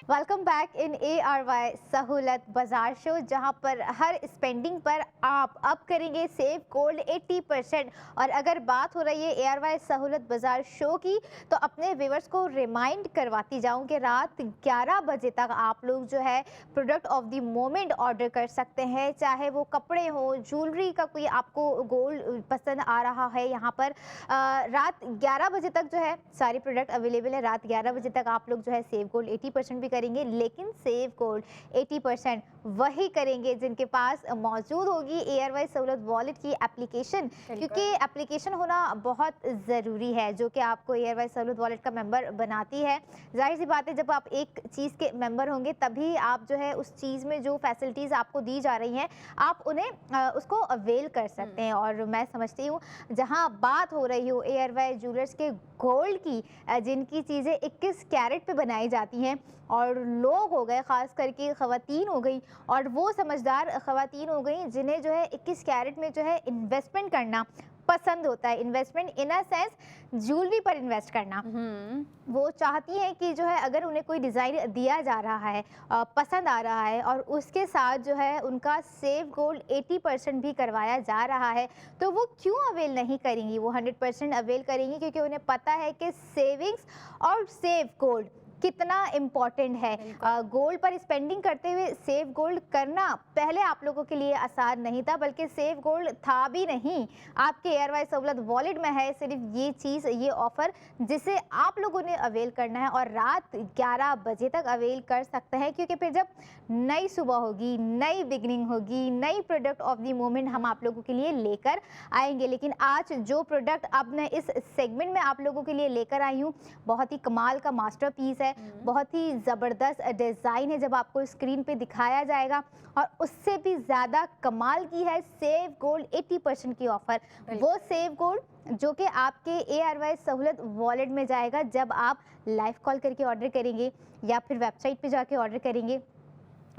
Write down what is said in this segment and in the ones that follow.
Welcome back in ARY सहूलत बाजार show, जहां पर हर स्पेंडिंग पर आप अब करेंगे सेव गोल्ड 80%। और अगर बात हो रही है ARY सहूलत बाजार शो की, तो अपने व्यूवर्स को रिमाइंड करवाती जाऊं कि रात 11 बजे तक आप लोग जो है product of the moment order कर सकते हैं। चाहे वो कपड़े हो, ज्वेलरी का कोई आपको गोल्ड पसंद आ रहा है, यहाँ पर रात 11 बजे तक जो है सारी प्रोडक्ट अवेलेबल है। रात 11 बजे तक आप लोग जो है सेव गोल्ड 80% भी करेंगे, लेकिन सेव गोल्ड 80% वही करेंगे जिनके पास मौजूद होगी ARY सहूलत वॉलेट की एप्लीकेशन, क्योंकि एप्लीकेशन होना बहुत ज़रूरी है, जो कि आपको ARY सहूलत वॉलेट का मेंबर बनाती है। जाहिर सी बात है, जब आप एक चीज़ के मेंबर होंगे तभी आप जो है उस चीज़ में जो फैसिलिटीज़ आपको दी जा रही हैं आप उन्हें उसको अवेल कर सकते हैं। और मैं समझती हूँ जहाँ बात हो रही हो ARY ज्वेलर्स के गोल्ड की, जिनकी चीज़ें 21 कैरेट पे बनाई जाती हैं, और लोग हो गए, ख़ास करके ख़वातीन हो गई, और वो समझदार ख़वातीन हो गई जिन्हें जो है 21 कैरेट में जो है इन्वेस्टमेंट करना पसंद होता है। Investment in a sense jewellery पर इन्वेस्ट करना। वो चाहती हैं कि जो है अगर उन्हें कोई डिज़ाइन दिया जा रहा है, पसंद आ रहा है, और उसके साथ जो है उनका सेव गोल्ड 80% भी करवाया जा रहा है, तो वो क्यों अवेल नहीं करेंगी? वो 100% अवेल करेंगी, क्योंकि उन्हें पता है कि सेविंग्स और सेव गोल्ड कितना इम्पॉर्टेंट है। गोल्ड पर स्पेंडिंग करते हुए सेव गोल्ड करना पहले आप लोगों के लिए आसान नहीं था, बल्कि सेव गोल्ड था भी नहीं। आपके ARY सहूलत वॉलेट में है सिर्फ ये चीज़, ये ऑफ़र, जिसे आप लोगों ने अवेल करना है, और रात 11 बजे तक अवेल कर सकते हैं, क्योंकि फिर जब नई सुबह होगी, नई बिगनिंग होगी, नई प्रोडक्ट ऑफ द मोमेंट हम आप लोगों के लिए लेकर आएंगे। लेकिन आज जो प्रोडक्ट अब मैं इस सेगमेंट में आप लोगों के लिए लेकर आई हूँ, बहुत ही कमाल का मास्टरपीस है, बहुत ही ज़बरदस्त डिज़ाइन है, जब आपको स्क्रीन पे दिखाया जाएगा। और उससे भी ज़्यादा कमाल की है सेव गोल्ड 80% की ऑफ़र। वो सेव गोल्ड जो कि आपके ARY सहूलत वॉलेट में जाएगा जब आप लाइव कॉल करके ऑर्डर करेंगे, या फिर वेबसाइट पे जाके ऑर्डर करेंगे,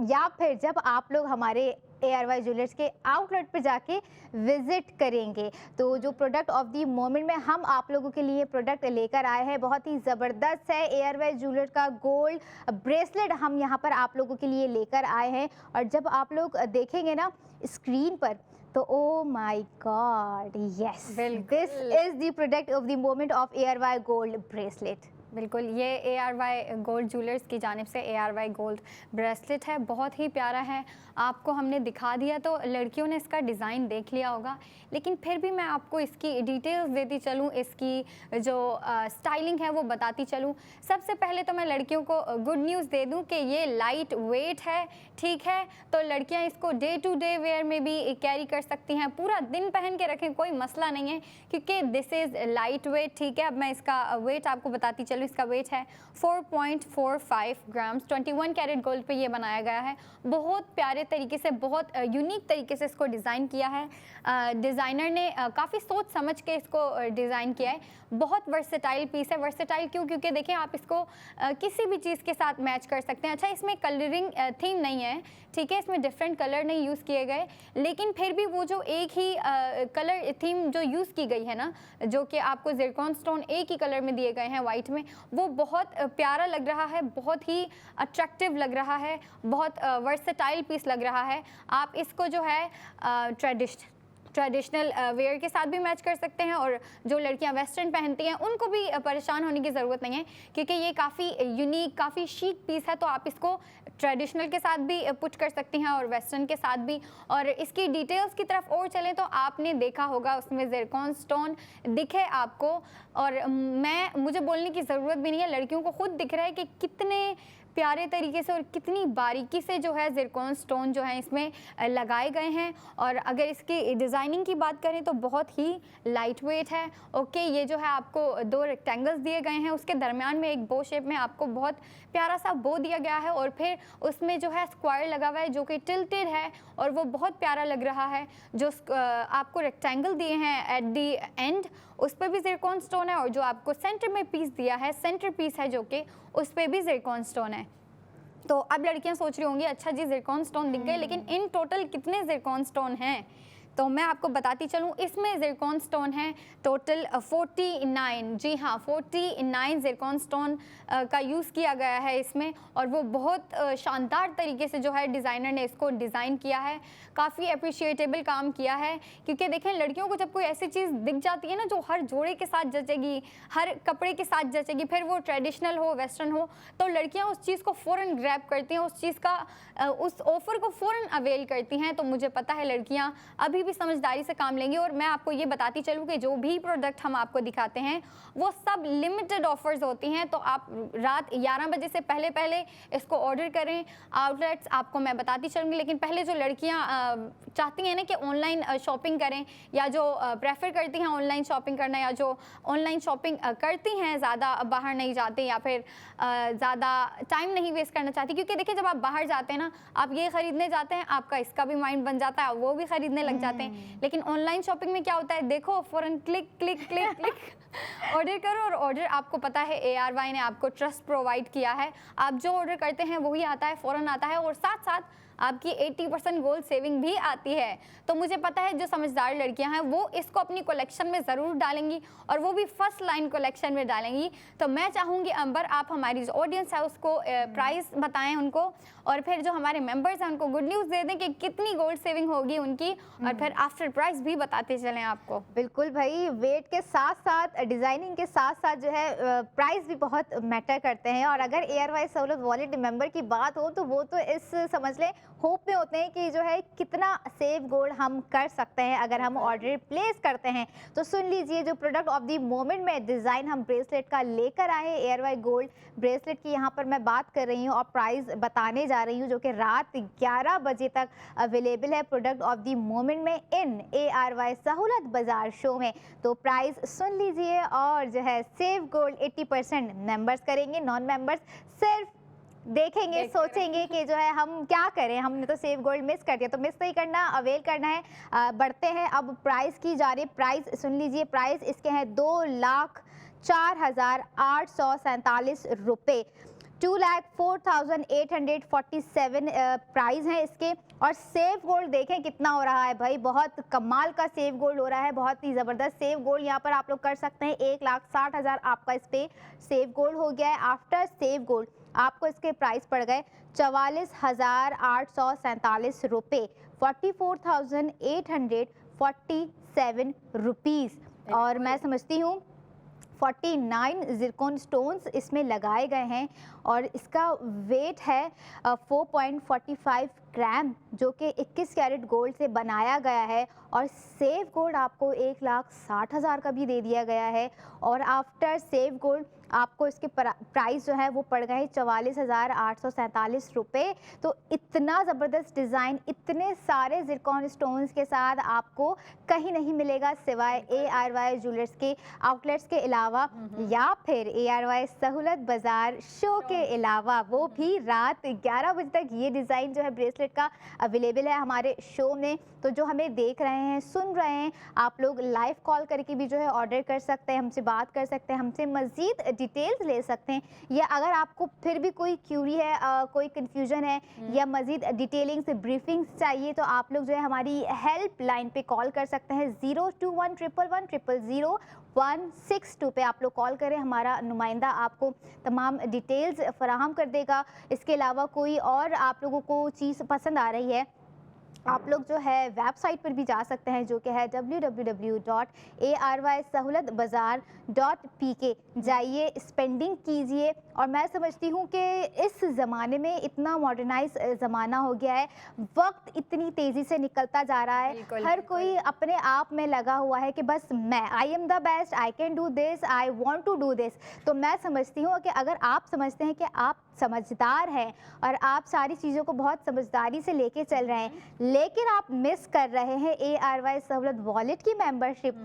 या फिर जब आप लोग हमारे ARY ज्वेलर्स के आउटलेट पे जाके विजिट करेंगे। तो जो प्रोडक्ट ऑफ द मोमेंट में हम आप लोगों के लिए प्रोडक्ट लेकर आए हैं, बहुत ही ज़बरदस्त है। ARY ज्वेलर का गोल्ड ब्रेसलेट हम यहाँ पर आप लोगों के लिए लेकर आए हैं, और जब आप लोग देखेंगे ना स्क्रीन पर, तो oh my God, yes, this is the product of the moment of ARY gold bracelet. बिल्कुल, ये ARY गोल्ड ज्वेलर्स की जानिब से ARY गोल्ड ब्रेसलेट है, बहुत ही प्यारा है। आपको हमने दिखा दिया तो लड़कियों ने इसका डिज़ाइन देख लिया होगा, लेकिन फिर भी मैं आपको इसकी डिटेल्स देती चलूँ, इसकी जो स्टाइलिंग है वो बताती चलूँ। सबसे पहले तो मैं लड़कियों को गुड न्यूज़ दे दूँ कि ये लाइट वेट है, ठीक है, तो लड़कियाँ इसको डे टू डे वेयर में भी कैरी कर सकती हैं, पूरा दिन पहन के रखें, कोई मसला नहीं है, क्योंकि दिस इज़ लाइट वेट, ठीक है। अब मैं इसका वेट आपको बताती चलूँ। इसका वेट है 4.45 ग्राम्स, 21 कैरेट गोल्ड पे ये बनाया गया है। बहुत प्यारे तरीके से, बहुत यूनिक तरीके से इसको डिज़ाइन किया है। डिज़ाइनर ने काफ़ी सोच समझ के इसको डिज़ाइन किया है। बहुत वर्सेटाइल पीस है। वर्सेटाइल क्यों? क्योंकि देखिए आप इसको किसी भी चीज़ के साथ मैच कर सकते हैं। अच्छा, इसमें कलरिंग थीम नहीं है, ठीक है, इसमें डिफरेंट कलर नहीं यूज़ किए गए, लेकिन फिर भी वो जो एक ही कलर थीम जो यूज़ की गई है ना, जो कि आपको ज़िरकॉन स्टोन एक ही कलर में दिए गए हैं वाइट में, वो बहुत प्यारा लग रहा है, बहुत ही अट्रैक्टिव लग रहा है, बहुत वर्सेटाइल पीस लग रहा है। आप इसको जो है ट्रेडिशनल वेयर के साथ भी मैच कर सकते हैं, और जो लड़कियां वेस्टर्न पहनती हैं उनको भी परेशान होने की ज़रूरत नहीं है, क्योंकि ये काफ़ी यूनिक, काफ़ी शीक पीस है। तो आप इसको ट्रेडिशनल के साथ भी पुट कर सकती हैं और वेस्टर्न के साथ भी। और इसकी डिटेल्स की तरफ और चलें तो आपने देखा होगा उसमें ज़िरकॉन स्टोन दिखे आपको, और मुझे बोलने की ज़रूरत भी नहीं है, लड़कियों को खुद दिख रहा है कि कितने प्यारे तरीके से और कितनी बारीकी से जो है ज़िरकॉन स्टोन जो है इसमें लगाए गए हैं। और अगर इसकी डिज़ाइनिंग की बात करें तो बहुत ही लाइट वेट है। ओके, ये जो है आपको 2 रेक्टेंगल्स दिए गए हैं, उसके दरमियान में एक बो शेप में आपको बहुत प्यारा सा बो दिया गया है, और फिर उसमें जो है स्क्वायर लगा हुआ है जो कि टिल्टेड है, और वो बहुत प्यारा लग रहा है। जो आपको रेक्टेंगल दिए हैं एट दी एंड, उस पर भी ज़िरकॉन स्टोन है, और जो आपको सेंटर में पीस दिया है, सेंटर पीस है जो कि उस पर भी ज़िरकॉन स्टोन है। तो अब लड़कियां सोच रही होंगी, अच्छा जी ज़िरकॉन स्टोन दिख गए, लेकिन इन टोटल कितने ज़िरकॉन स्टोन हैं? तो मैं आपको बताती चलूँ, इसमें ज़िरकॉन स्टोन है टोटल 49, जी हाँ 49 ज़िरकॉन स्टोन का यूज़ किया गया है इसमें, और वो बहुत शानदार तरीके से जो है डिज़ाइनर ने इसको डिज़ाइन किया है। काफ़ी अप्रिशिएटेबल काम किया है, क्योंकि देखें लड़कियों को जब कोई ऐसी चीज़ दिख जाती है ना जो हर जोड़े के साथ जचेगी, हर कपड़े के साथ जचेगी, फिर वो ट्रेडिशनल हो वेस्टर्न हो, तो लड़कियां उस चीज़ को फ़ौरन ग्रैब करती हैं, उस चीज़ का उस ऑफ़र को फ़ौरन अवेल करती हैं। तो मुझे पता है लड़कियां अभी भी समझदारी से काम लेंगी। और मैं आपको ये बताती चलूँ कि जो भी प्रोडक्ट हम आपको दिखाते हैं वो सब लिमिटेड ऑफर्स होती हैं, तो आप रात 11 बजे से पहले पहले इसको ऑर्डर करें। आउटलेट्स आपको मैं बताती चलूँगी, लेकिन पहले जो लड़कियां चाहती हैं ना कि ऑनलाइन शॉपिंग करें, या जो प्रेफर करती हैं ऑनलाइन शॉपिंग करना, या जो ऑनलाइन शॉपिंग करती हैं, ज़्यादा बाहर नहीं जाते या फिर ज़्यादा टाइम नहीं वेस्ट करना चाहती, क्योंकि देखिए जब आप बाहर जाते हैं ना, आप ये ख़रीदने जाते हैं, आपका इसका भी माइंड बन जाता है, वो भी ख़रीदने लग जाते हैं। लेकिन ऑनलाइन शॉपिंग में क्या होता है, देखो फ़ौरन click click click click order करो, और ऑर्डर आपको पता है ARY ने आपको ट्रस्ट प्रोवाइड किया है। आप जो ऑर्डर करते हैं वही आता है, फ़ौरन आता है, और साथ साथ आपकी 80% गोल्ड सेविंग भी आती है। तो मुझे पता है जो समझदार लड़कियां हैं वो इसको अपनी कलेक्शन में ज़रूर डालेंगी, और वो भी फर्स्ट लाइन कलेक्शन में डालेंगी। तो मैं चाहूँगी अंबर आप हमारी जो ऑडियंस है उसको प्राइस बताएं उनको, और फिर जो हमारे मेंबर्स हैं उनको गुड न्यूज़ दे दें कि कितनी गोल्ड सेविंग होगी उनकी, और फिर आफ्टर प्राइस भी बताते चलें आपको। बिल्कुल भाई, वेट के साथ साथ डिज़ाइनिंग के साथ साथ जो है प्राइस भी बहुत मैटर करते हैं। और अगर ARY सहूलत वॉलेट मेंबर की बात हो तो वो तो इस समझ लें होप में होते हैं कि जो है कितना सेव गोल्ड हम कर सकते हैं अगर हम ऑर्डर प्लेस करते हैं। तो सुन लीजिए, जो प्रोडक्ट ऑफ द मोमेंट में डिज़ाइन हम ब्रेसलेट का लेकर आए ARY गोल्ड ब्रेसलेट की यहाँ पर मैं बात कर रही हूँ और प्राइस बताने जा रही हूँ, जो कि रात 11 बजे तक अवेलेबल है प्रोडक्ट ऑफ द मोमेंट में इन ARY सहूलत बाजार शो में। तो प्राइस सुन लीजिए, और जो है सेव गोल्ड 80% मेंबर्स करेंगे, नॉन मेंबर्स सिर्फ देखेंगे, सोचेंगे कि जो है हम क्या करें, हमने तो सेव गोल्ड मिस कर दिया। तो मिस नहीं करना, अवेल करना है। बढ़ते हैं अब प्राइस की जा रही। प्राइस सुन लीजिए, प्राइस इसके हैं 2,04,847 रुपये, 2,04,847 प्राइस हैं इसके। और सेव गोल्ड देखें कितना हो रहा है भाई, बहुत कमाल का सेव गोल्ड हो रहा है, बहुत ही ज़बरदस्त सेव गोल्ड यहाँ पर आप लोग कर सकते हैं। 1,60,000 आपका इस पे सेव गोल्ड हो गया है। आफ्टर सेव गोल्ड आपको इसके प्राइस पड़ गए 44,847 रुपये, 44,847 रुपीज़। और मैं समझती हूँ 49 ज़िरकॉन स्टोन्स इसमें लगाए गए हैं, और इसका वेट है 4.45 ग्राम, जो कि 21 कैरेट गोल्ड से बनाया गया है। और सेव गोल्ड आपको 1,60,000 का भी दे दिया गया है। और आफ्टर सेव गोल्ड आपको इसके प्राइस जो है वो पड़ गए 44,847 रुपये। तो इतना ज़बरदस्त डिज़ाइन, इतने सारे ज़िरकॉन स्टोन्स के साथ आपको कहीं नहीं मिलेगा सिवाय ARY ज्वेलर्स के आउटलेट्स के अलावा, या फिर ARY सहूलत बाज़ार शो के अलावा। वो भी रात 11 बजे तक ये डिज़ाइन जो है ब्रेसलेट का अवेलेबल है हमारे शो में। तो जो हमें देख रहे हैं, सुन रहे हैं, आप लोग लाइव कॉल करके भी जो है ऑर्डर कर सकते हैं, हमसे बात कर सकते हैं, हमसे मज़ीद डिटेल्स ले सकते हैं। या अगर आपको फिर भी कोई क्यूरी है, कोई कन्फ्यूजन है, या मज़ीद डिटेलिंग से ब्रीफिंग्स चाहिए, तो आप लोग जो है हमारी हेल्प लाइन पे कॉल कर सकते हैं। 02111000162 पे आप लोग कॉल करें, हमारा नुमाइंदा आपको तमाम डिटेल्स फराहम कर देगा। इसके अलावा कोई और आप लोगों को चीज़ पसंद आ रही है, आप लोग जो है वेबसाइट पर भी जा सकते हैं, जो कि है www.arysahoulatbazaar.pk। जाइए, स्पेंडिंग कीजिए। और मैं समझती हूँ कि इस ज़माने में इतना मॉडर्नाइज ज़माना हो गया है, वक्त इतनी तेज़ी से निकलता जा रहा है, हर कोई अपने आप में लगा हुआ है कि बस मैं I am the best, I can do this, I want to do this. तो मैं समझती हूँ कि अगर आप समझते हैं कि आप समझदार हैं और आप सारी चीज़ों को बहुत समझदारी से लेके चल रहे हैं, लेकिन आप मिस कर रहे हैं ARY सहूलत वॉलेट की मेंबरशिप,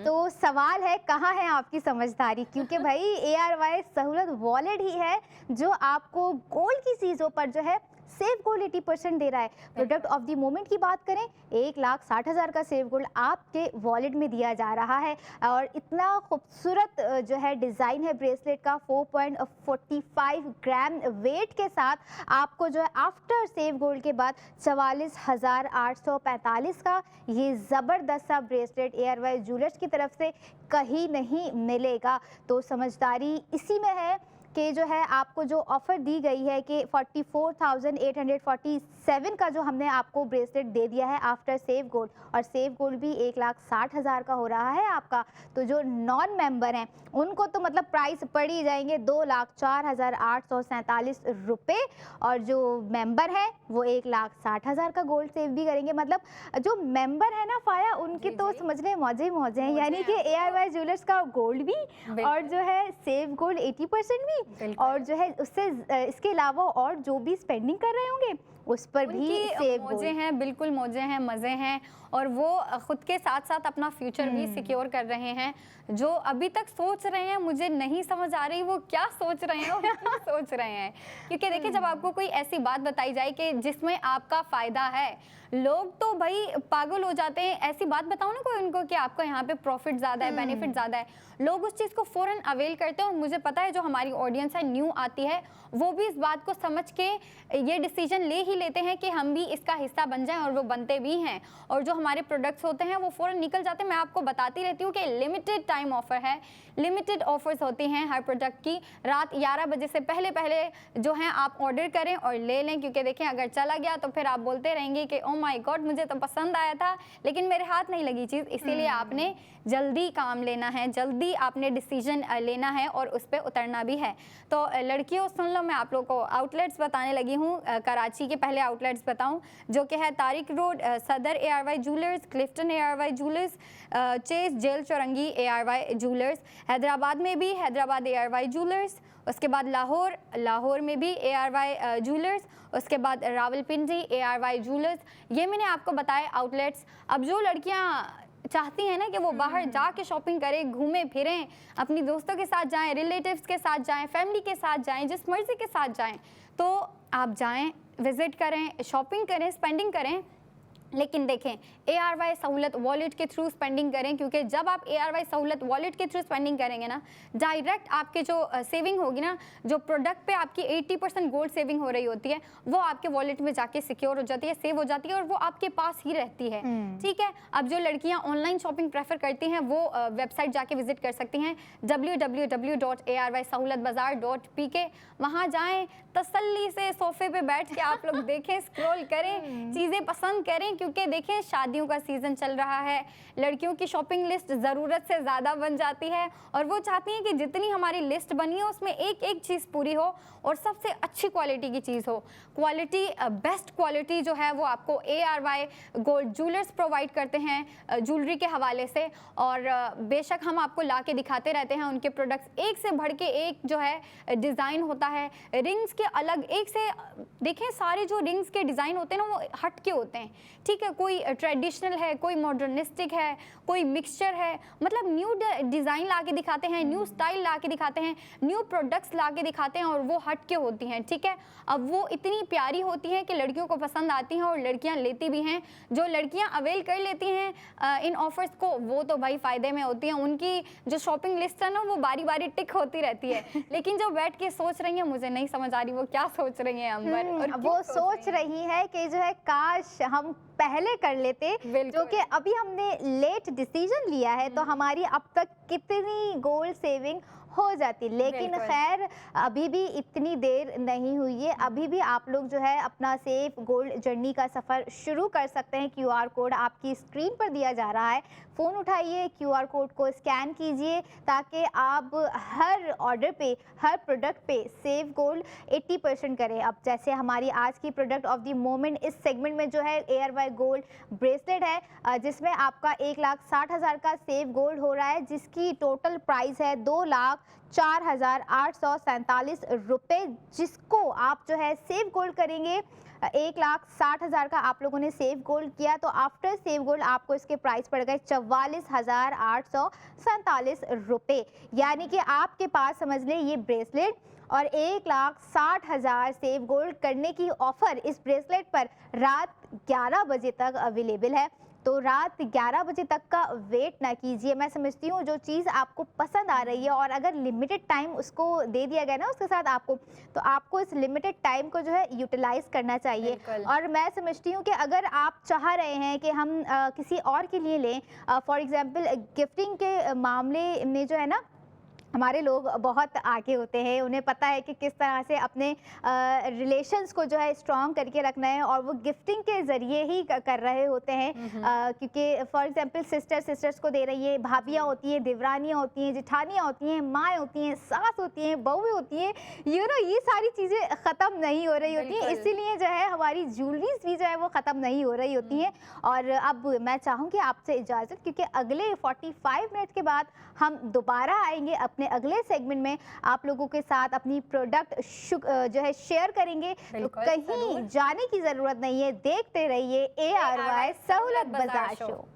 तो सवाल है कहाँ है आपकी समझदारी? क्योंकि भाई ARY सहूलत वॉलेट ही है जो आपको गोल्ड की चीज़ों पर जो है सेव गोल्ड 80% दे रहा है। प्रोडक्ट ऑफ द मोमेंट की बात करें, 1,60,000 का सेव गोल्ड आपके वॉलेट में दिया जा रहा है। और इतना खूबसूरत जो है डिज़ाइन है ब्रेसलेट का, 4.45 ग्राम वेट के साथ आपको जो है आफ्टर सेव गोल्ड के बाद 44,845 का ये ज़बरदस्त सा ब्रेसलेट ARY ज्वेलर्स की तरफ से कहीं नहीं मिलेगा। तो समझदारी इसी में है कि जो है आपको जो ऑफ़र दी गई है कि 44,847 का जो हमने आपको ब्रेसलेट दे दिया है आफ्टर सेव गोल्ड, और सेव गोल्ड भी 1,60,000 का हो रहा है आपका। तो जो नॉन मेंबर हैं उनको तो मतलब प्राइस पड़ ही जाएंगे 2,04,847 रुपये, और जो मेंबर है वो 1,60,000 का गोल्ड सेव भी करेंगे। मतलब जो मेंबर है ना फाया, उनके जी, तो जी। समझ रहे मौजे ही मौजे हैं, मौजे यानी कि हैं। ARY ज्वेलर्स का गोल्ड भी बिल्कुल। और जो है सेव गोल्ड 80% भी, बिल्कुल। और जो है उससे इसके अलावा और जो भी स्पेंडिंग कर रहे होंगे उस पर भी उनकी सेव मौजे गोल्ड। हैं, बिल्कुल मौजे हैं, मज़े हैं, और वो खुद के साथ-साथ अपना फ्यूचर भी सिक्योर कर रहे हैं। जो अभी तक सोच रहे हैं, मुझे नहीं समझ आ रही वो क्या सोच रहे हैं और क्यों सोच रहे हैं। क्योंकि देखिए, जब आपको कोई ऐसी बात बताई जाए कि जिसमें आपका फ़ायदा है, लोग तो भई पागल हो जाते हैं। ऐसी बात बताओ ना कोई उनको कि आपका यहाँ पे प्रॉफ़िट ज़्यादा है, बेनिफिट ज़्यादा है, लोग उस चीज़ को फ़ौरन अवेल करते हैं। और मुझे पता है जो हमारी ऑडियंस है, न्यू आती है, वो भी इस बात को समझ के ये डिसीजन ले ही लेते हैं कि हम भी इसका हिस्सा बन जाएं, और वो बनते भी हैं। और जो हमारे प्रोडक्ट्स होते हैं वो फ़ौरन निकल जाते हैं। मैं आपको बताती रहती हूँ कि लिमिटेड टाइम ऑफ़र है, लिमिटेड ऑफ़र्स होती हैं हर प्रोडक्ट की। रात 11 बजे से पहले पहले जो है आप ऑर्डर करें और ले लें, क्योंकि देखें अगर चला गया तो फिर आप बोलते रहेंगे कि ओ माय गॉड, मुझे तो पसंद आया था लेकिन मेरे हाथ नहीं लगी चीज़। इसीलिए आपने जल्दी काम लेना है, जल्दी आपने डिसीजन लेना है और उस पर उतरना भी है। तो लड़कियों सुन लो, मैं आप लोगों को आउटलेट्स बताने लगी हूँ। कराची के पहले आउटलेट्स बताऊँ, जो कि है Tariq road Saddar ARY jewellers, Clifton ARY jewellers, चेस जेल चौरंगी ARY ज्वेलर्स, हैदराबाद में भी हैदराबाद ARY ज्वेलर्स, उसके बाद लाहौर में भी ARY ज्वेलर्स, उसके बाद रावलपिंडी ARY ज्वेलर्स। ये मैंने आपको बताया आउटलेट्स। अब जो लड़कियाँ चाहती हैं ना कि वो बाहर जाके शॉपिंग करें, घूमें फिरें, अपनी दोस्तों के साथ जाएं, रिलेटिव्स के साथ जाएं, फैमिली के साथ जाएं, जिस मर्ज़ी के साथ जाएं, तो आप जाएं, विज़िट करें, शॉपिंग करें, स्पेंडिंग करें। लेकिन देखें, ARY सहूलत वॉलेट के थ्रू स्पेंडिंग करें, क्योंकि जब आप ARY सहूलत वॉलेट के थ्रू स्पेंडिंग करेंगे ना, डायरेक्ट आपके जो सेविंग होगी ना, जो प्रोडक्ट पे आपकी 80% गोल्ड सेविंग हो रही होती है, वो आपके वॉलेट में जाके सिक्योर हो जाती है, सेव हो जाती है, और वो आपके पास ही रहती है। ठीक है। अब जो लड़कियां ऑनलाइन शॉपिंग प्रेफर करती हैं, वो वेबसाइट जाके विजिट कर सकती हैं www.arysahoulatbazaar.pk। वहाँ जाएँ, तसल्ली से सोफे पे बैठ के आप लोग देखें, स्क्रॉल करें, चीज़ें पसंद करें, क्योंकि देखें शादियों का सीज़न चल रहा है, लड़कियों की शॉपिंग लिस्ट ज़रूरत से ज़्यादा बन जाती है, और वो चाहती हैं कि जितनी हमारी लिस्ट बनी है उसमें एक एक चीज़ पूरी हो और सबसे अच्छी क्वालिटी की चीज़ हो। क्वालिटी, बेस्ट क्वालिटी जो है वो आपको ARY गोल्ड ज्वेलर्स प्रोवाइड करते हैं ज्वेलरी के हवाले से। और बेशक हम आपको ला के दिखाते रहते हैं उनके प्रोडक्ट्स, एक से बढ़ के एक जो है डिज़ाइन होता है। रिंग्स के अलग एक से देखें, सारे जो रिंग्स के डिज़ाइन होते हैं ना वो हट के होते हैं। ठीक है, कोई ट्रेडिशनल है, कोई मॉडर्निस्टिक है, कोई मिक्सचर है, मतलब न्यू डिज़ाइन ला के दिखाते हैं, न्यू स्टाइल ला के दिखाते हैं, न्यू प्रोडक्ट्स ला के दिखाते हैं, और वो हट के होती हैं। ठीक है, अब वो इतनी प्यारी होती हैं कि लड़कियों को पसंद आती हैं और लड़कियां लेती भी हैं। जो लड़कियां अवेल कर लेती हैं इन ऑफर्स को, वो तो भाई फ़ायदे में होती हैं। उनकी जो शॉपिंग लिस्ट है ना, वो बारी बारी टिक होती रहती है। लेकिन जो बैठ के सोच रही हैं, मुझे नहीं समझ आ रही वो क्या सोच रही हैं अंबर, और वो सोच रही है कि जो है काश हम पहले कर लेते, जो कि अभी हमने लेट डिसीजन लिया है, तो हमारी अब तक कितनी गोल्ड सेविंग हो जाती। लेकिन खैर अभी भी इतनी देर नहीं हुई है, अभी भी आप लोग जो है अपना सेफ गोल्ड जर्नी का सफ़र शुरू कर सकते हैं। QR कोड आपकी स्क्रीन पर दिया जा रहा है, फ़ोन उठाइए, QR कोड को स्कैन कीजिए, ताकि आप हर ऑर्डर पे, हर प्रोडक्ट पे सेव गोल्ड 80% करें। अब जैसे हमारी आज की प्रोडक्ट ऑफ द मोमेंट इस सेगमेंट में जो है ARY गोल्ड ब्रेसलेट है, जिसमें आपका 1,60,000 का सेव गोल्ड हो रहा है, जिसकी टोटल प्राइस है 2,04,847 रुपये, जिसको आप जो है सेव गोल्ड करेंगे 1,60,000 का आप लोगों ने सेव गोल्ड किया तो आफ्टर सेव गोल्ड आपको इसके प्राइस पड़ गए 44,847 रुपए। यानी कि आपके पास समझ लें ये ब्रेसलेट और 1,60,000 सेव गोल्ड करने की ऑफर इस ब्रेसलेट पर रात 11 बजे तक अवेलेबल है। तो रात 11 बजे तक का वेट ना कीजिए। मैं समझती हूँ जो चीज़ आपको पसंद आ रही है और अगर लिमिटेड टाइम उसको दे दिया गया ना उसके साथ आपको, तो आपको इस लिमिटेड टाइम को जो है यूटिलाइज करना चाहिए। बिल्कुल। और मैं समझती हूँ कि अगर आप चाह रहे हैं कि हम किसी और के लिए लें, फॉर एग्जांपल गिफ्टिंग के मामले में जो है ना हमारे लोग बहुत आगे होते हैं, उन्हें पता है कि किस तरह से अपने रिलेशंस को जो है स्ट्रॉन्ग करके रखना है और वो गिफ्टिंग के ज़रिए ही कर रहे होते हैं। क्योंकि फॉर एग्जांपल सिस्टर्स को दे रही है, भाभियाँ होती हैं, देवरानियाँ होती हैं, जेठानियाँ होती हैं, माएँ होती हैं, सास होती हैं, बहुएँ होती हैं, ये सारी चीज़ें ख़त्म नहीं हो रही होती हैं। इसीलिए जो है हमारी ज्वेलरीज भी जो है वो ख़त्म नहीं हो रही होती हैं। और अब मैं चाहूँगी आपसे इजाज़त, क्योंकि अगले 45 मिनट के बाद हम दोबारा आएंगे अपने अगले सेगमेंट में आप लोगों के साथ अपनी प्रोडक्ट जो है शेयर करेंगे। तो कहीं जाने की ज़रूरत नहीं है, देखते रहिए ARY सहूलत बाजार शो।